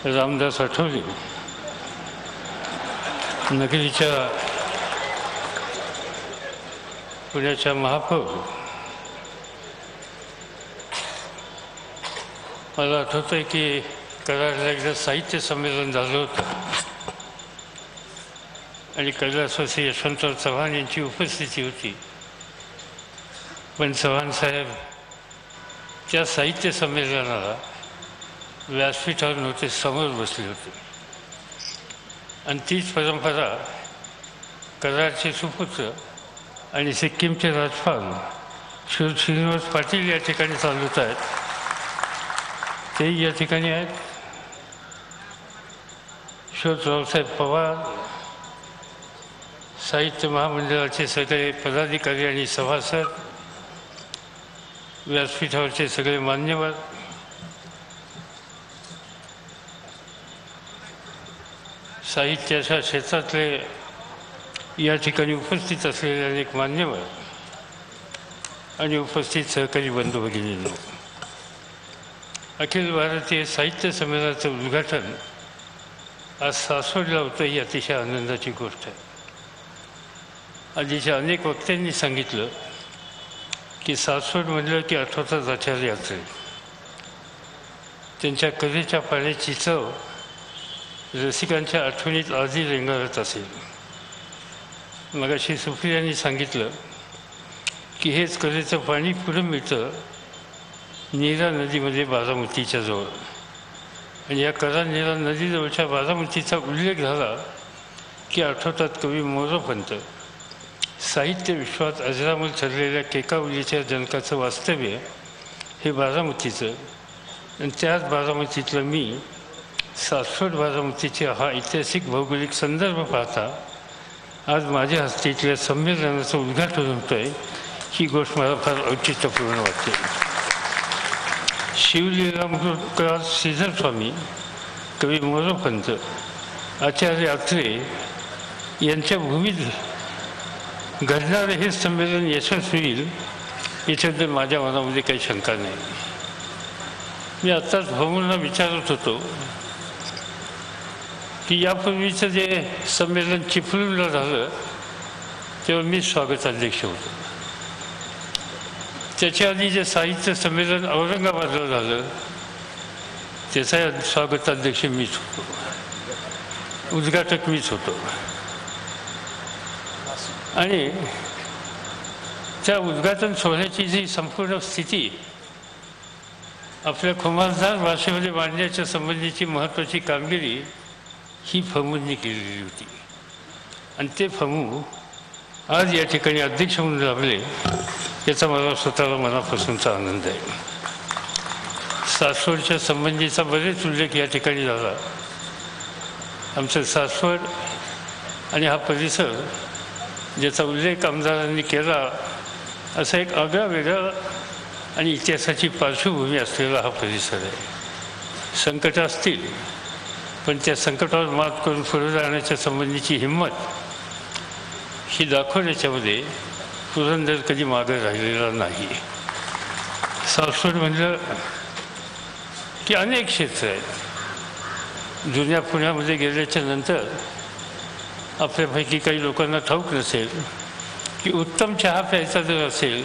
रामदास आठवले नगरीच्या पुण्याच्या महापौर मला आठवतं आहे की कराडला एकदा साहित्य संमेलन झालं होतं आणि कैलासवासी यशवंतराव चव्हाण यांची उपस्थिती होती. पण चव्हाण साहेब त्या साहित्य संमेलनाला व्यासपीठावर नव्हते, समोर बसले होते. आणि तीच परंपरा कराडचे सुपुत्र आणि सिक्कीमचे राज्यपाल श्री श्रीनिवास पाटील या ठिकाणी चालवत आहेत. तेही या ठिकाणी आहेत. श्री रावसाहेब पवार, साहित्य महामंडळाचे सगळे पदाधिकारी आणि सभासद, व्यासपीठावरचे सगळे मान्यवर, साहित्याच्या क्षेत्रातले या ठिकाणी उपस्थित असलेले अनेक मान्यवर आणि उपस्थित सहकारी बंधू भगिनींनो, अखिल भारतीय साहित्य संमेलनाचं उद्घाटन आज सासवडला होतं ही अतिशय आनंदाची गोष्ट आहे. आधीच्या अनेक वक्त्यांनी सांगितलं की सासवड म्हणलं की आठवतात आचार्य यात्रे. त्यांच्या कलेच्या पाण्याची चव रसिकांच्या आठवणीत आजही रेंगाळत असेल. मगाशी सुप्रियांनी सांगितलं की हेच कलेचं पाणी पुढं मिळतं नीरा नदीमध्ये बारामतीच्या जवळ. आणि या करा नीरा नदीजवळच्या बारामतीचा उल्लेख झाला की आठवतात कवी मोरोपंत. साहित्य विश्वात अजरामर ठरलेल्या केकावलीच्या जनकाचं वास्तव्य हे बारामतीचं, आणि त्याच बारामतीतलं मी सासवड बारामतीचे हा ऐतिहासिक भौगोलिक संदर्भ पाहता आज माझ्या हस्ते इथल्या संमेलनाचं उद्घाटन होतं आहे. ही गोष्ट मला फार औचित्यपूर्ण वाटते. शिवलीलामृतकार श्रीधर स्वामी, कवी मोरोपंत, आचार्य अत्रे यांच्या भूमीत घडणारे हे संमेलन यशस्वी होईल याच्याबद्दल माझ्या मनामध्ये काही शंका नाही. मी आत्ताच भाऊंना विचारत होतो की यापूर्वीचं जे संमेलन चिपळूणला झालं तेव्हा मी स्वागताध्यक्ष होतो. त्याच्या आधी जे साहित्य संमेलन औरंगाबादला झालं त्याचा स्वागताध्यक्ष मीच होतो, उद्घाटक मीच होतो. आणि त्या उद्घाटन सोहळ्याची जी संपूर्ण स्थिती आपल्या खुमासदार भाषेमध्ये मांडण्याच्या संबंधीची महत्त्वाची कामगिरी ही फमूंनी केलेली होती. आणि ते फमू आज या ठिकाणी अध्यक्ष म्हणून लाभले याचा मला स्वतःला मनापासूनचा आनंद आहे. सासवडच्या संबंधीचा बरेच उल्लेख या ठिकाणी झाला. आमचं सासवड आणि हा परिसर ज्याचा उल्लेख आमदारांनी केला असा एक आगळा वेगळा आणि इतिहासाची पार्श्वभूमी असलेला हा परिसर आहे. संकट असतील पण त्या संकटावर मात करून पुढे जाण्याच्या संबंधीची हिंमत ही दाखवण्याच्यामध्ये पुरंदर कधी मागे राहिलेला नाही. सासवड म्हणलं की अनेक क्षेत्र आहेत. जुन्या पुण्यामध्ये गेल्याच्या नंतर आपल्यापैकी काही लोकांना ठाऊक नसेल की उत्तम चहा प्यायचा जर असेल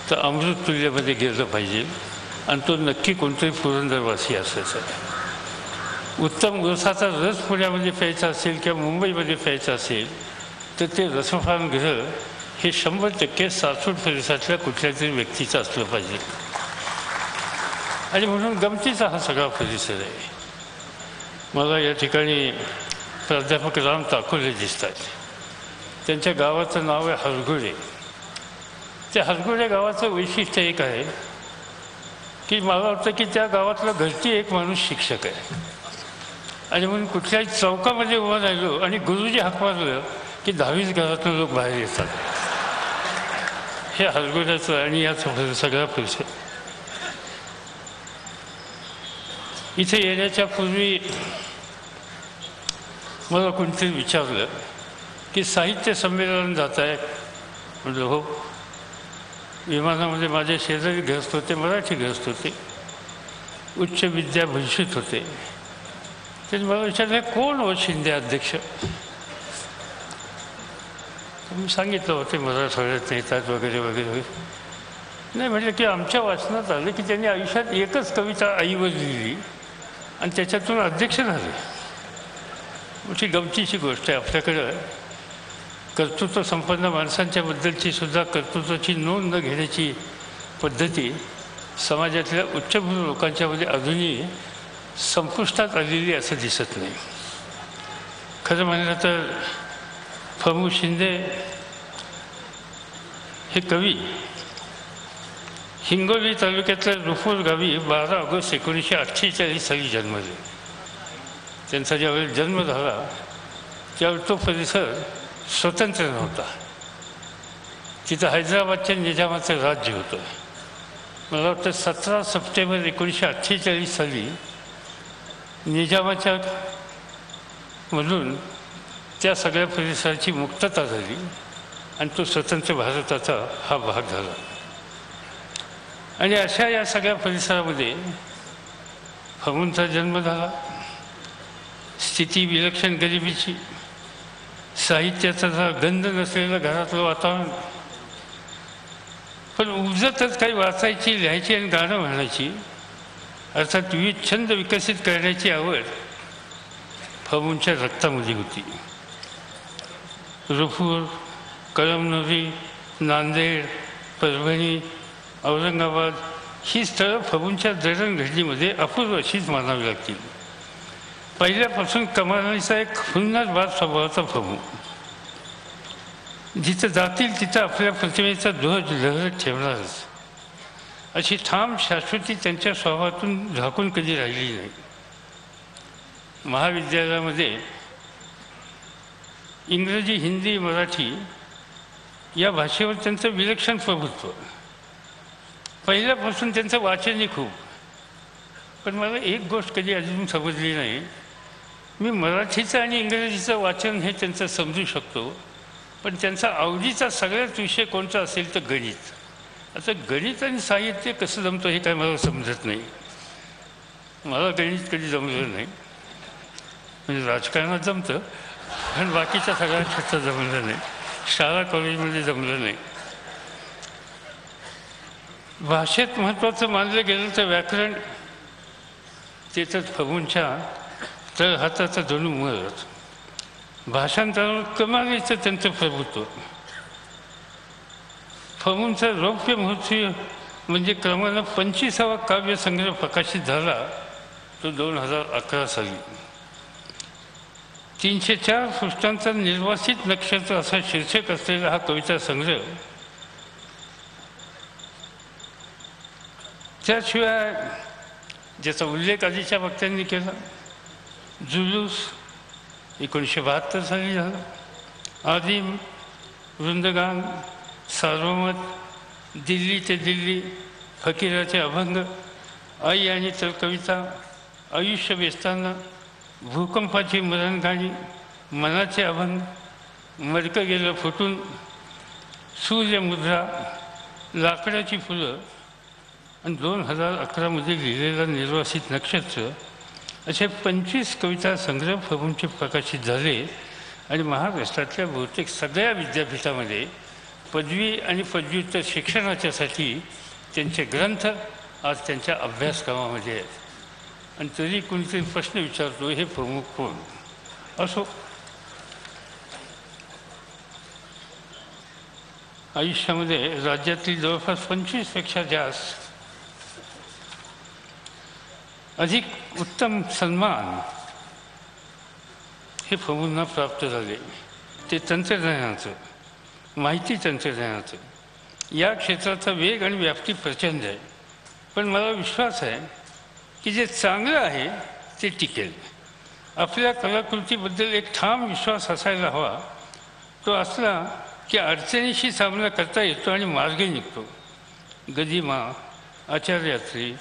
तर अमृत तुल्यमध्ये गेलं पाहिजे आणि तो नक्की कोणतरी पुरंदरवासी असायचा. उत्तम रसाचा रस पुण्यामध्ये प्यायचा असेल किंवा मुंबईमध्ये प्यायचं असेल तर ते रसपान गृह हे 100% सासवड परिसरातल्या कुठल्या तरी व्यक्तीचं असलं पाहिजे. आणि म्हणून गमतीचा हा सगळा परिसर आहे. मला या ठिकाणी प्राध्यापक राम ताकोले दिसतात. त्यांच्या गावाचं नाव आहे हरगुळे. त्या हरगुळे गावाचं वैशिष्ट्य एक आहे की मला वाटतं की त्या गावातला घरटी एक माणूस शिक्षक आहे. आणि म्हणून कुठल्याही चौकामध्ये उभं राहिलो आणि गुरुजी हाक मारलं की 10वीच घरातून लोक बाहेर येतात. हे हरगुळ्याचं आणि याचा सगळा परिसर. इथे येण्याच्या पूर्वी मला कोणतरी विचारलं की साहित्य संमेलन जात आहे. म्हटलं हो. विमानामध्ये माझे शेजारी ग्रस्त होते, मराठी ग्रस्त होते, उच्च विद्याभूषित होते. त्यांनी मला विचारलं कोण हो शिंदे अध्यक्ष. मी सांगितलं होते मराठवाड्यात नेतात वगैरे वगैरे. नाही म्हटलं की आमच्या वाचनात आलं की त्यांनी आयुष्यात एकच कविता आईवर लिहिली आणि त्याच्यातून अध्यक्ष झाले. मोठी गमतीची गोष्ट आहे. आपल्याकडं कर्तृत्व संपन्न माणसांच्या बद्दलची सुद्धा कर्तृत्वाची नोंद न घेण्याची पद्धती समाजातल्या उच्चभ्रू लोकांच्यामध्ये अजूनही संपुष्टात आलेली असं दिसत नाही. खरं म्हणलं तर फमू शिंदे हे कवी हिंगोली तालुक्यातल्या रुपूर गावी 12 ऑगस्ट 1948 साली जन्मले. त्यांचा ज्यावेळी जन्म झाला त्यावेळी तो परिसर स्वतंत्र नव्हता. तिथं हैदराबादच्या निजामाचं राज्य होतं. मला वाटतं 17 सप्टेंबर 1948 साली निजामाच्या मधून त्या सगळ्या परिसराची मुक्तता झाली आणि तो स्वतंत्र भारताचा हा भाग झाला. आणि अशा या सगळ्या परिसरामध्ये फमूंचा जन्म झाला. स्थिती विलक्षण गरिबीची, साहित्याचा गंध नसलेलं घरातलं वातावरण, पण उपजतच काही वाचायची, लिहायची आणि गाणं म्हणायची, अर्थात विविध छंद विकसित करण्याची आवड फमूंच्या रक्तामध्ये होती. रुपूर, कळमनुरी, नांदेड, परभणी, औरंगाबाद ही स्थळं फमूंच्या जडणघडणीमध्ये अपूर्व अशीच मानावी लागतील. पहिल्यापासून कमालीचा एक हुन्नरबाज स्वभावाचा फमू. जिथं जातील तिथं आपल्या प्रतिमेचा ध्वज लहरत ठेवणारच अशी ठाम शाश्वती त्यांच्या स्वभावातून झाकून कधी राहिली नाही. महाविद्यालयामध्ये इंग्रजी, हिंदी, मराठी या भाषेवर त्यांचं विलक्षण प्रभुत्व. पहिल्यापासून त्यांचं वाचनही खूप. पण मला एक गोष्ट कधी अजून समजली नाही. मी मराठीचं आणि इंग्रजीचं वाचन हे त्यांचं समजू शकतो, पण त्यांचा आवडीचा सगळ्याच विषय कोणता असेल तर गणित. आता गणित आणि साहित्य कसं जमतं हे काय मला समजत नाही. मला गणित कधी जमलं नाही. म्हणजे राजकारणात जमतं पण बाकीच्या सगळ्या क्षेत्रात जमलं नाही. शाळा कॉलेजमध्ये जमलं नाही. भाषेत महत्त्वाचं मानलं गेलं तर व्याकरण, त्याच्यात फमूंच्या तळहाताचा जणू मत. भाषांतरावर कमालीचं त्यांचं प्रभुत्व. फमूंचा रौप्य महोत्सवी म्हणजे क्रमानं 25वा काव्यसंग्रह प्रकाशित झाला तो 2011 साली. 304 पृष्ठांचा निर्वासित नक्षत्र असा शीर्षक असलेला हा कविता संग्रह. त्याशिवाय ज्याचा उल्लेख आधीच्या वक्त्यांनी केला, जुलूस 1972 साली झाला, आदिम, वृंदगान, सार्वमत, दिल्ली ते दिल्ली, फकीराचे अभंग, आई आणि कविता, आयुष्य बेस्ताना, भूकंपाची मरणगाणी, मनाचे अभंग, मडकं गेलं फुटून, सूर्यमुद्रा, लाकडाची फुलं आणि 2011 लिहिलेला निर्वासित नक्षत्र असे 25 कविता संग्रह फमूंचे प्रकाशित झाले. आणि महाराष्ट्रातल्या बहुतेक सगळ्या विद्यापीठामध्ये पदवी आणि पदव्युत्तर शिक्षणाच्यासाठी त्यांचे ग्रंथ आज त्यांच्या अभ्यासक्रमामध्ये आहेत. आणि तरी कोणीतरी प्रश्न विचारतो हे प्रमुख कोण असो. आयुष्यामध्ये राज्यातील जवळपास 25पेक्षा जास्त अधिक उत्तम सन्मान हे फमूंना प्राप्त झाले. ते तंत्रज्ञानाचं, माहिती तंत्रज्ञानाचं, या क्षेत्राचा वेग आणि व्याप्ती प्रचंड आहे. पण मला विश्वास आहे की जे चांगलं आहे ते टिकेल. आपल्या कलाकृतीबद्दल एक ठाम विश्वास असायला हवा. तो असला की अडचणीशी सामना करता येतो आणि मार्ग निघतो. गदिमा, आचार्यात्री,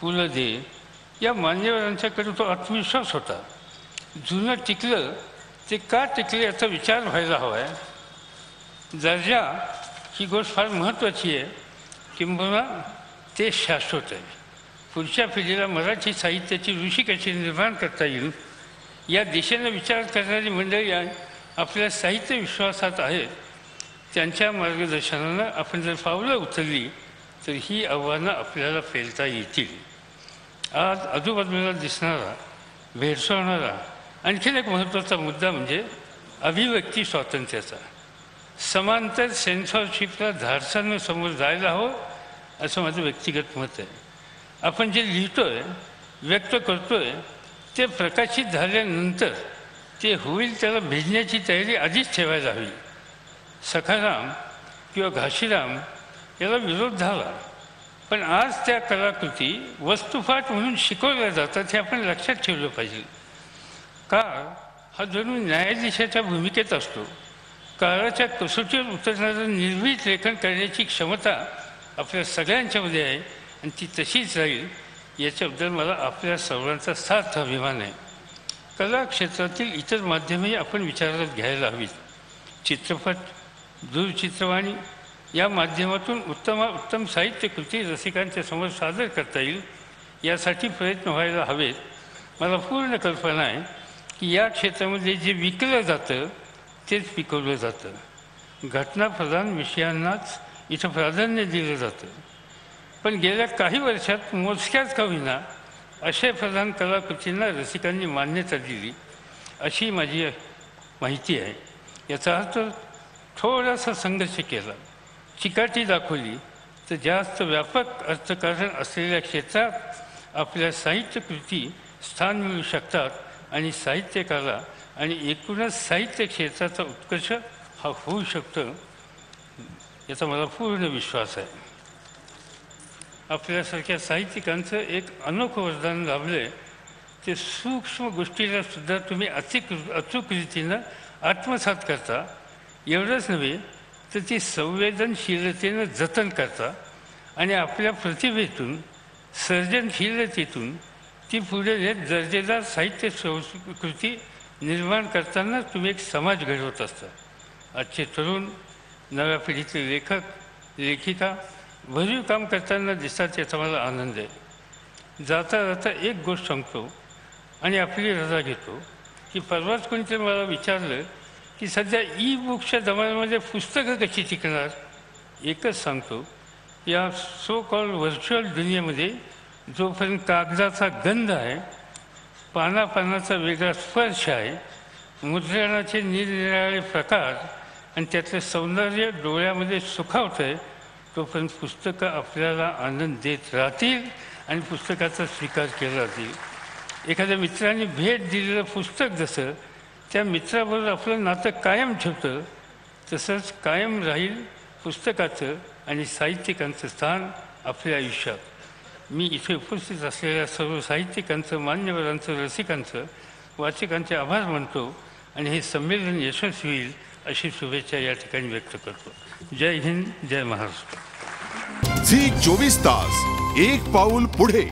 पु ल दे या मान्यवरांच्याकडे तो आत्मविश्वास होता. जुनं टिकलं ते का टिकले याचा विचार व्हायला हवा आहे. दर्जा ही गोष्ट फार महत्त्वाची आहे, किंबहुना ते शाश्वत आहे. पुढच्या पिढीला मराठी साहित्याची ऋषी कशी निर्माण करता येईल या दिशेनं विचार करणारी मंडळी आपल्या साहित्य विश्वासात आहेत. त्यांच्या मार्गदर्शनानं आपण जर पावलं उचलली तर ही आव्हानं आपल्याला पेलता येतील. आज आजूबाजूला दिसणारा भेडसावणारा आणखीन एक महत्त्वाचा मुद्दा म्हणजे अभिव्यक्ती स्वातंत्र्याचा. समांतर सेन्सॉरशिपला धाडसानं समोर जायला हवं असं माझं व्यक्तिगत मत आहे. आपण जे लिहितोय, व्यक्त करतोय, ते प्रकाशित झाल्यानंतर ते होईल त्याला भेदण्याची तयारी आधीच ठेवायला हवी. सखाराम किंवा घाशीराम याला विरोध झाला, पण आज त्या कलाकृती वस्तुपाठ म्हणून शिकवल्या जातात हे आपण लक्षात ठेवलं पाहिजे. काळ हा जणू न्यायाधीशाच्या भूमिकेत असतो. काळाच्या कसोटीवर उतरणारं निर्भीड लेखन करण्याची क्षमता आपल्या सगळ्यांच्यामध्ये आहे आणि ती तशीच राहील याच्याबद्दल मला आपल्या सर्वांचा सार्थ अभिमान आहे. कला क्षेत्रातील इतर माध्यमही आपण विचारात घ्यायला हवीत. चित्रपट, दूरचित्रवाणी या माध्यमातून उत्तम साहित्यकृती रसिकांच्या समोर सादर करता येईल यासाठी प्रयत्न व्हायला हवेत. मला पूर्ण कल्पना आहे की या क्षेत्रामध्ये जे विकलं जातं तेच पिकवलं जातं. घटनाप्रधान विषयांनाच इथं प्राधान्य दिलं जातं. पण गेल्या काही वर्षात मोजक्याच का होईना आशयप्रधान कलाकृतींना रसिकांनी मान्यता दिली अशी माझी माहिती आहे. याचा अर्थ थोडासा संघर्ष केला, चिकाटी दाखवली तर जास्त व्यापक अर्थकारण असलेल्या क्षेत्रात आपल्या साहित्यकृती स्थान मिळू शकतात आणि साहित्यकला आणि एकूणच साहित्य क्षेत्राचा उत्कर्ष हा होऊ शकतो याचा मला पूर्ण विश्वास आहे. आपल्यासारख्या साहित्यिकांचं एक अनोखं वरदान लाभलं आहे. ते सूक्ष्म गोष्टीला सुद्धा तुम्ही अचूक रीतीनं आत्मसात करता. एवढंच नव्हे तर ती संवेदनशीलतेनं जतन करता आणि आपल्या प्रतिभेतून, सर्जनशीलतेतून ती पुढे नेत दर्जेदार साहित्य संस्कृती निर्माण करताना तुम्ही एक समाज घडवत असता. आजचे तरुण, नव्या पिढीतले लेखक, लेखिका भरीव काम करताना दिसतात याचा मला आनंद आहे. जाता जाता एक गोष्ट सांगतो आणि आपली रजा घेतो की परवाच कोणीतरी मला विचारलं की सध्या ई बुकच्या जमान्यामध्ये पुस्तकं कशी टिकणार. एकच सांगतो, या सो कॉल्ड व्हर्च्युअल दुनियेमध्ये जोपर्यंत कागदाचा गंध आहे, पानापानाचा वेगळा स्पर्श आहे, मुद्रणाचे निरनिराळे प्रकार आणि त्यातलं सौंदर्य डोळ्यामध्ये सुखावतं आहे, तोपर्यंत पुस्तकं आपल्याला आनंद देत राहतील आणि पुस्तकाचा स्वीकार केला जाईल. एखाद्या मित्राने भेट दिलेलं पुस्तक जसं त्या मित्राबरोबर आपलं नातं कायम ठेवतं, तसंच कायम राहील पुस्तकाचं आणि साहित्यिकांचं स्थान आपल्या आयुष्यात. मी इथे उपस्थित असलेल्या सर्व साहित्यिकांचं, मान्यवरांचं, रसिकांचं, वाचकांचे आभार मानतो आणि हे संमेलन यशस्वी होईल अशी शुभेच्छा या ठिकाणी व्यक्त करतो. जय हिंद, जय महाराष्ट्र. झी 24 तास, एक पाऊल पुढे.